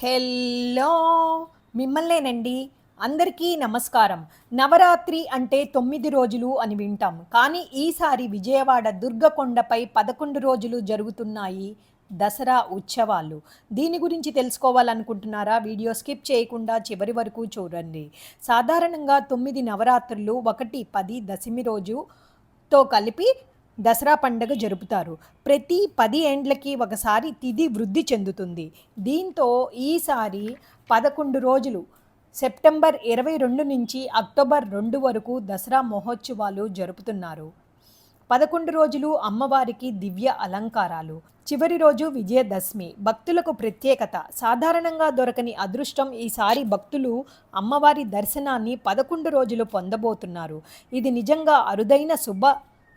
Hello మిమ్మల్నేనండి. అందరికీ నమస్కారం. నవరాత్రి అంటే 9 రోజులు అని వింటాం. కానీ ఈసారి విజయవాడ దుర్గకొండపై 11 రోజులు జరుగుతున్నాయి దసరా ఉత్సవాలు. దీని గురించి తెలుసుకోవాలనుకుంటున్నారా? వీడియో స్కిప్ చేయకుండా చివరి వరకు చూడండి. సాధారణంగా 9 నవరాత్రులు 1, 10 దశమి రోజుతో కలిపి దసరా పండుగ జరుపుతారు. ప్రతి 10 ఏండ్లకి ఒకసారి తిథి వృద్ధి చెందుతుంది. దీంతో ఈసారి 11 రోజులు సెప్టెంబర్ 22 నుంచి అక్టోబర్ 2 వరకు దసరా మహోత్సవాలు జరుపుతున్నారు. 11 రోజులు అమ్మవారికి దివ్య అలంకారాలు. చివరి రోజు విజయదశమి. భక్తులకు ప్రత్యేకత. సాధారణంగా దొరకని అదృష్టం ఈసారి భక్తులు అమ్మవారి దర్శనాన్ని 11 రోజులు పొందబోతున్నారు. ఇది నిజంగా అరుదైన శుభ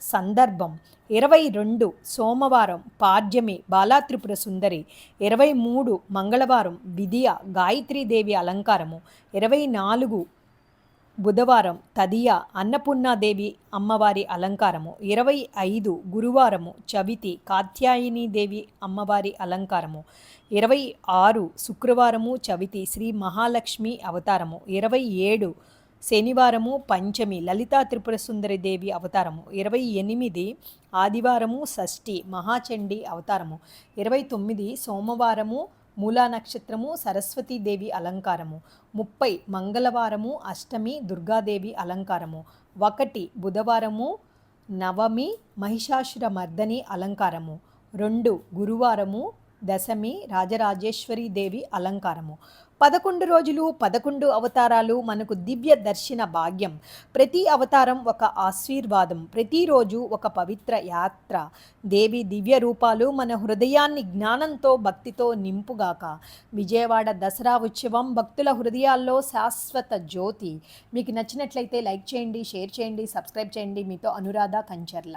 సందర్భం. 22 సోమవారం పాడ్యమి బాలాత్రిపుర సుందరి, 23 మంగళవారం విధియ గాయత్రీదేవి అలంకారము, 24 బుధవారం తదియ అన్నపూర్ణాదేవి అమ్మవారి అలంకారము, 25 గురువారము చవితి కాత్యాయనీదేవి అమ్మవారి అలంకారము, 26 శుక్రవారము చవితి శ్రీ మహాలక్ష్మి అవతారము, 27 శనివారము పంచమి లలితా త్రిపుర సుందరి దేవి అవతారము, 28 ఆదివారము షష్ఠి మహాచండీ అవతారము, 29 సోమవారము మూలా నక్షత్రము సరస్వతీదేవి అలంకారము, 30 మంగళవారము అష్టమి దుర్గాదేవి అలంకారము, 1 బుధవారము నవమి మహిషాసుర మర్దని అలంకారము, 2 గురువారము దశమి రాజరాజేశ్వరి దేవి అలంకారము. 11 రోజులు 11 అవతారాలు మనకు దివ్య దర్శన భాగ్యం. ప్రతి అవతారం ఒక ఆశీర్వాదం, ప్రతిరోజు ఒక పవిత్ర యాత్ర. దేవి దివ్య రూపాలు మన హృదయాన్ని జ్ఞానంతో భక్తితో నింపుగాక. విజయవాడ దసరా ఉత్సవం భక్తుల హృదయాల్లో శాశ్వత జ్యోతి. మీకు నచ్చినట్లయితే లైక్ చేయండి, షేర్ చేయండి, సబ్స్క్రైబ్ చేయండి. మీతో అనురాధ కంచర్ల.